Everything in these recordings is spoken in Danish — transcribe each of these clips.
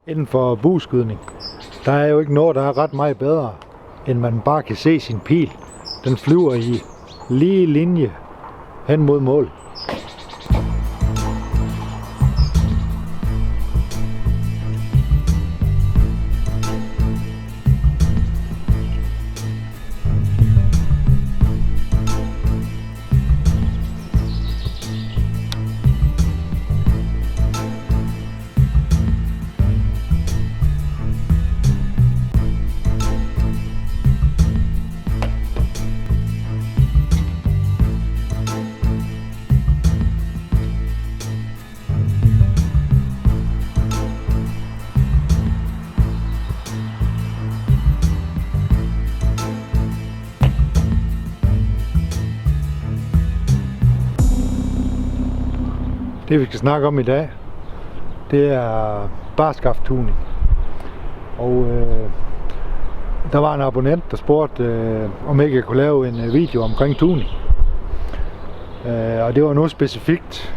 Inden for bueskydning, der er jo ikke noget, der er ret meget bedre, end man bare kan se sin pil. Den flyver i lige linje hen mod mål. Det vi skal snakke om i dag, det er barskafttuning. Og der var en abonnent, der spurgte, om ikke jeg kunne lave en video omkring tuning. Og det var noget specifikt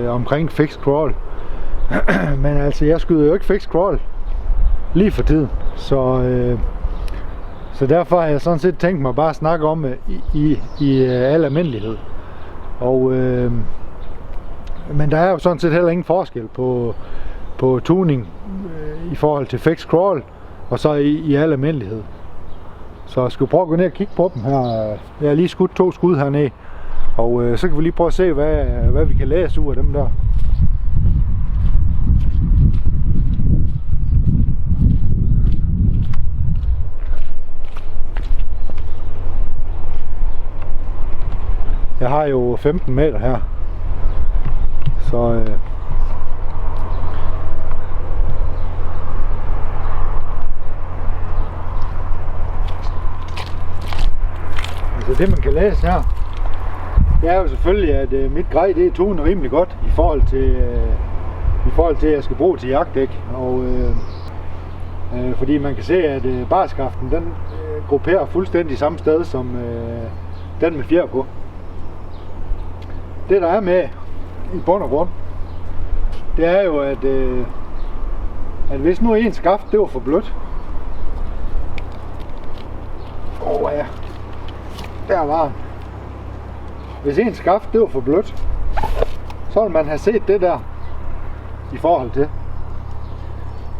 omkring fixed crawl. Men altså, jeg skyder jo ikke fixed crawl lige for tiden. Så derfor har jeg sådan set tænkt mig bare at snakke om i al almindelighed. Og men der er jo sådan set heller ingen forskel på tuning i forhold til fixed crawl og så i al almindelighed. Så jeg skal prøve at gå ned og kigge på dem her. Jeg har lige skudt 2 skud hernede, og så kan vi lige prøve at se, hvad vi kan læse ud af dem der. Jeg har jo 15 meter her. Så altså det man kan læse her, det er jo selvfølgelig, at mit grej det er tunet rimelig godt i forhold til at jeg skal bruge til jagtdæk, og fordi man kan se, at barskaften den grupperer fuldstændig samme sted som den med fjer på. Det der er med i bund og grund, det er jo, at hvis nu en skaft det var for blødt, ja, der var den. Hvis en skaft det var for blødt, så ville man have set det der i forhold til.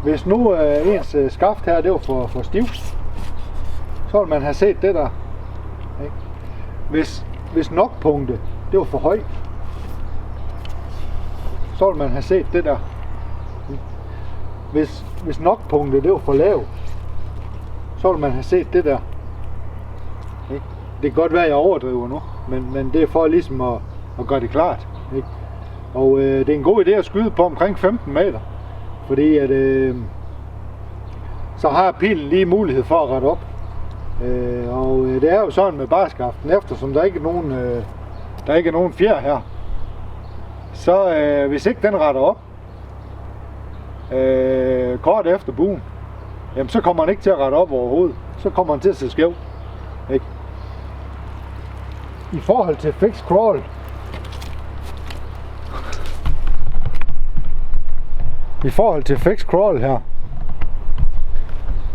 Hvis nu ens skaft her det var for stivt, så ville man have set det der. Hvis nokpunktet det var for højt, så vil man have set det der. Hvis nokpunktet det var for lavt, så vil man have set det der. Det kan godt være, at jeg overdriver nu, men det er for ligesom at gøre det klart. Og det er en god idé at skyde på omkring 15 meter, fordi at, så har pilen lige mulighed for at rette op. Og det er jo sådan med barskaften, eftersom der ikke er nogen fjer her. Så hvis ikke den retter op kort efter buen, jamen så kommer den ikke til at rette op overhovedet. Så kommer den til at se skæv. Ikke? I forhold til fixed crawl, her,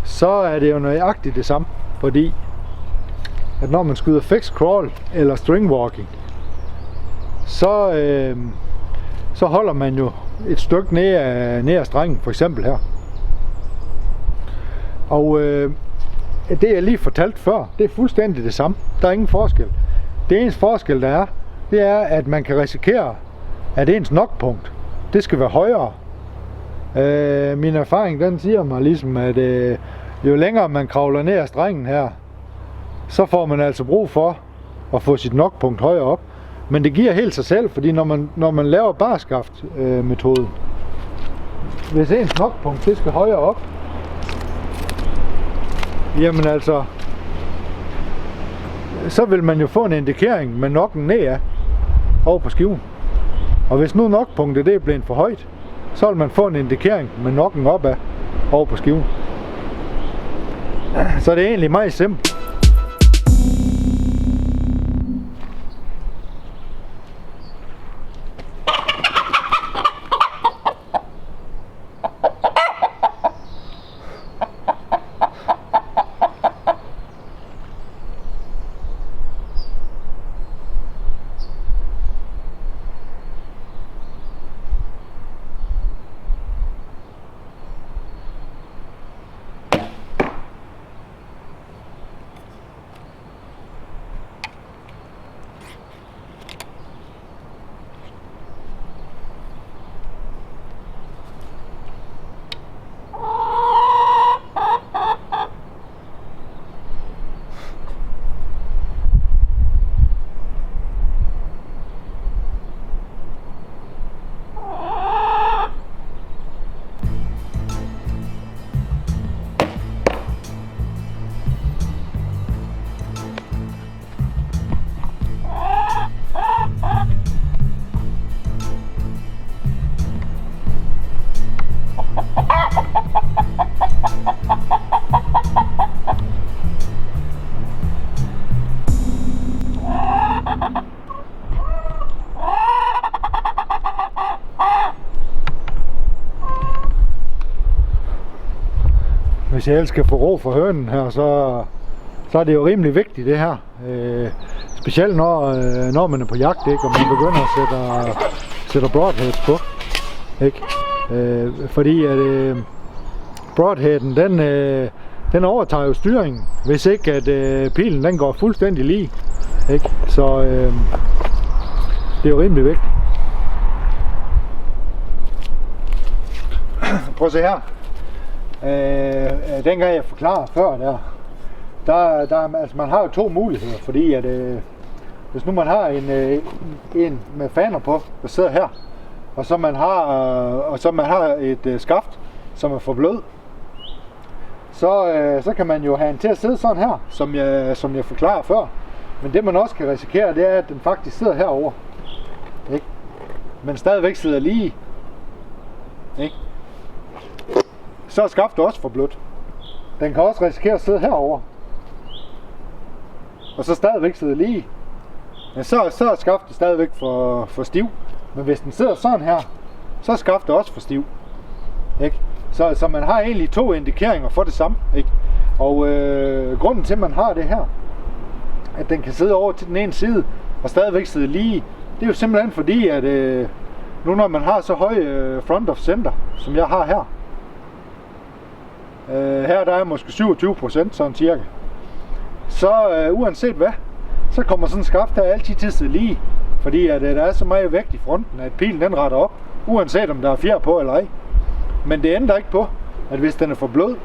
så er det jo nøjagtigt det samme, fordi at når man skyder fixed crawl eller string walking, så holder man jo et stykke ned af strengen, for eksempel her. Og det jeg lige fortalte før, det er fuldstændig det samme. Der er ingen forskel. Det eneste forskel der er, det er at man kan risikere, at ens nokpunkt, det skal være højere. Min erfaring den siger mig ligesom, at jo længere man kravler ned ad strengen her, så får man altså brug for at få sit nokpunkt højere op. Men det giver helt sig selv, fordi når man laver barskaft-metoden, hvis ens nokpunkt det skal højere op, jamen altså, så vil man jo få en indikering med nokken nedad over på skiven. Og hvis nu nokpunktet det er blevet for højt, så vil man få en indikering med nokken opad over på skiven. Så det er egentlig meget simpelt. hvis jeg ellers skal få ro for hønen her, så er det jo rimelig vigtigt det her. Specielt når man er på jagt, ikke? Og man begynder at sætte broadheads på. Ikke? Fordi at broadheaden, den overtager jo styringen, hvis ikke at pilen den går fuldstændig lige. Ikke? Så det er jo rimelig vigtigt. Prøv at se her. Dengang jeg forklarede før altså man har jo to muligheder, fordi at hvis nu man har en med faner på, der sidder her, og så man har et skaft, som er for blød, så kan man jo have en til at sidde sådan her, som jeg forklarede før. Men det man også kan risikere, det er, at den faktisk sidder herover, ikke? Men stadigvæk sidder lige, ikke? Så er skaftet også for blødt. Den kan også risikere at sidde herover, og så stadigvæk sidde lige. Men så er skaftet stadigvæk for stiv. Men hvis den sidder sådan her, så er skaftet også for stiv. Ikke? Så man har egentlig to indikeringer for det samme. Ikke? Og grunden til, at man har det her, at den kan sidde over til den ene side og stadigvæk sidde lige, det er jo simpelthen fordi, at nu når man har så høj front of center, som jeg har her, her der er måske 27%, sådan cirka, så uanset hvad, så kommer sådan en skaft her altid til at sidde lige, fordi at der er så meget vægt i fronten, at pilen den retter op, uanset om der er fjer på eller ej. Men det ændrer ikke på, at hvis den er for blød,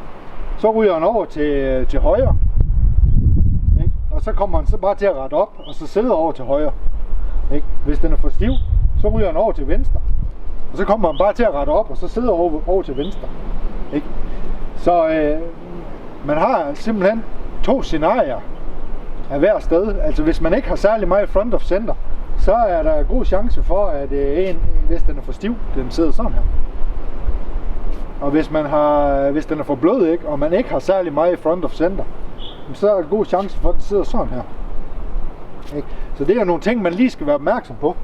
så ryger den over til højre, ikke? Og så kommer den så bare til at rette op, og så sidder over til højre, ikke? Hvis den er for stiv, så ryger den over til venstre, og så kommer den bare til at rette op, og så sidder over til venstre, ikke? Så man har simpelthen to scenarier af hver sted. Altså hvis man ikke har særlig meget front of center, så er der god chance for, at hvis den er for stiv, den sidder sådan her. Og hvis den er for blød, ikke, og man ikke har særlig meget front of center, så er der god chance for, at den sidder sådan her. Ikke? Så det er nogle ting, man lige skal være opmærksom på.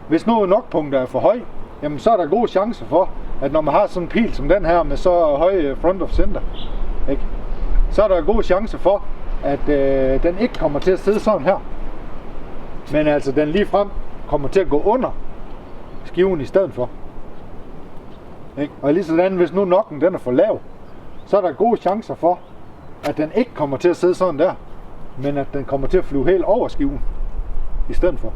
Hvis noget nokpunkter er for høj, jamen så er der god chance for, at når man har sådan en pil som den her med så høj front of center, ikke, så er der god chance for, at den ikke kommer til at sidde sådan her. Men altså den lige frem kommer til at gå under skiven i stedet for. Ikke? Og lige sådan, hvis nu nokken den er for lav, så er der gode chancer for, at den ikke kommer til at sidde sådan der, men at den kommer til at flyve helt over skiven i stedet for.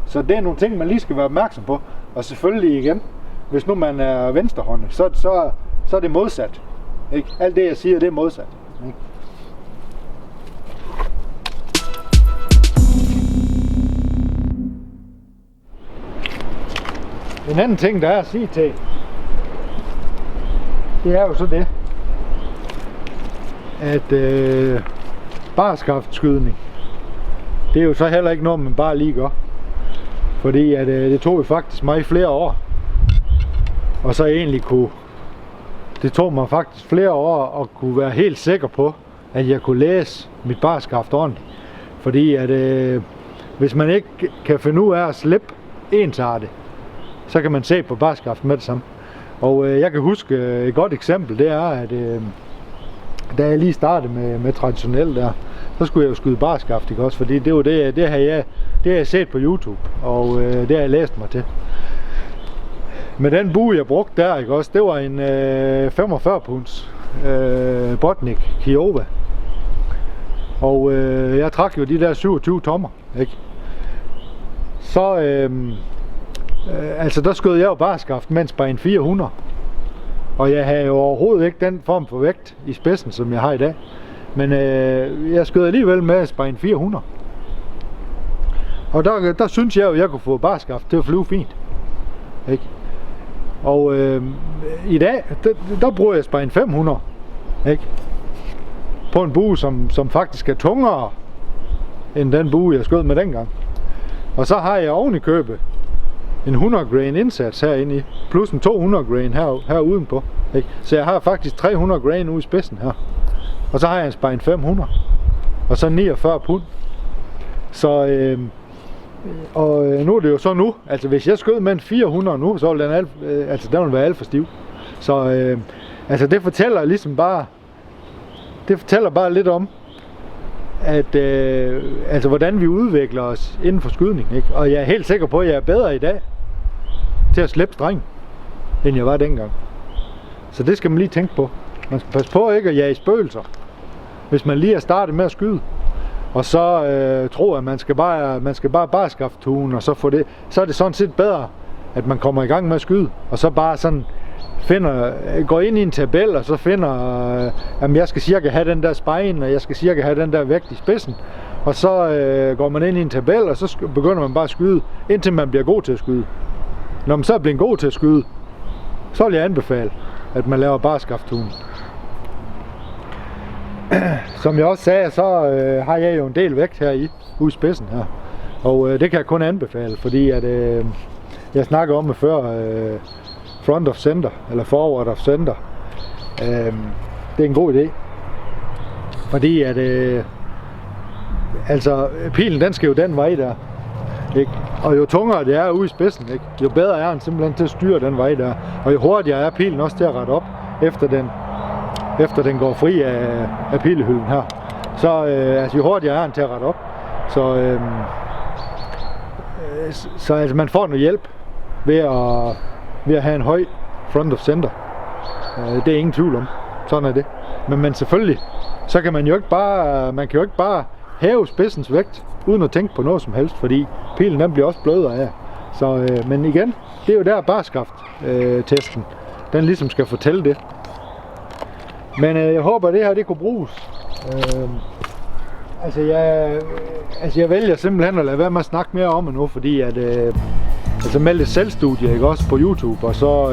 Så det er nogle ting, man lige skal være opmærksom på. Og selvfølgelig igen, hvis nu man er venstrehåndet, så er det modsat. Ikke? Alt det jeg siger, det er modsat. Ikke? En anden ting, der er at sige til, det er jo så det, at barskaftskydning, det er jo så heller ikke noget, man bare lige gør. Fordi at, det tog jo faktisk mig flere år, og så egentlig det tog mig faktisk flere år at kunne være helt sikker på, at jeg kunne læse mit barskaft ordentligt. Fordi at hvis man ikke kan finde ud af at slippe ensartet, så kan man se på barskaft med det samme. Og jeg kan huske et godt eksempel, det er, at da jeg lige startede med traditionelt der, så skulle jeg jo skyde barskaft, ikke også? Fordi det var det har jeg set på YouTube, og det har jeg læst mig til. Men den bue, jeg brugte der, ikke også, det var en 45 punds Botnik Kiowa. Og jeg trak jo de der 27 tommer, ikke? Så altså der skød jeg jo barskaft med en Spine 400. Og jeg havde jo overhovedet ikke den form for vægt i spidsen, som jeg har i dag. Men jeg skød alligevel med Spine 400. Og der synes jeg jo, at jeg kunne få barskaft til at flyve fint. Ikke? Og i dag, der bruger jeg Spine 500. Ikke? På en bue, som faktisk er tungere end den bue, jeg skød med dengang. Og så har jeg oven i købet en 100 grain indsats herinde i, plus en 200 grain her udenpå. Ikke? Så jeg har faktisk 300 grain ude i spidsen her. Og så har jeg en Spine 500. Og så 49 pund. Så og nu er det jo så nu, altså hvis jeg skød med en 400 nu, så vil den ville være alt for stiv. Så Altså det fortæller ligesom bare, lidt om, at altså hvordan vi udvikler os inden for skydning, ikke? Og jeg er helt sikker på, at jeg er bedre i dag til at slippe streng, end jeg var dengang. Så det skal man lige tænke på. Man skal passe på ikke at jage spøgelser, hvis man lige er startet med at skyde. Og så tror at man skal bare skaffe tuen, og så få det. Så er det sådan set bedre, at man kommer i gang med at skyde, og så bare sådan går ind i en tabel, og så finder, at jeg skal cirka have den der spejn, og jeg skal cirka have den der vægt i spidsen. Og så går man ind i en tabel, og så begynder man bare at skyde, indtil man bliver god til at skyde. Når man så er blevet god til at skyde, så vil jeg anbefale, at man laver bare skafftun. Som jeg også sagde, så har jeg jo en del vægt her ude i spidsen her. Og det kan jeg kun anbefale, fordi at jeg snakker om det før, front of center, eller forward of center. Det er en god idé. Fordi at altså pilen den skal jo den vej der, ikke? Og jo tungere det er ude i spidsen, ikke? Jo bedre er den simpelthen til at styre den vej der. Og jo hurtigere er pilen også til at rette op, efter den går fri af pilehylden her. Så altså, jo hurtigere er den til at rette op. Så altså, man får noget hjælp ved at have en høj front of center. Det er ingen tvivl om. Sådan er det. Men selvfølgelig, så kan man jo ikke bare hæve spidsens vægt, uden at tænke på noget som helst, fordi pilen den bliver også blødere af. Så, men igen, det er jo der barskaft-testen, den ligesom skal fortælle det. Men jeg håber, at det her det kunne bruges. Jeg vælger simpelthen at lade være med at snakke mere om det nu, fordi at med lidt selvstudie, ikke, også på YouTube, og så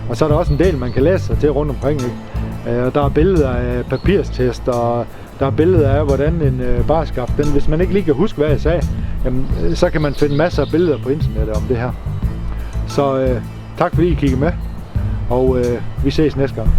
er der også en del, man kan læse sig til rundt omkring, ikke? Og der er billeder af papirstest, og der er billeder af, hvordan en barskaft, hvis man ikke lige kan huske, hvad jeg sagde, jamen, så kan man finde masser af billeder på internettet om det her. Så tak fordi I kiggede med, og vi ses næste gang.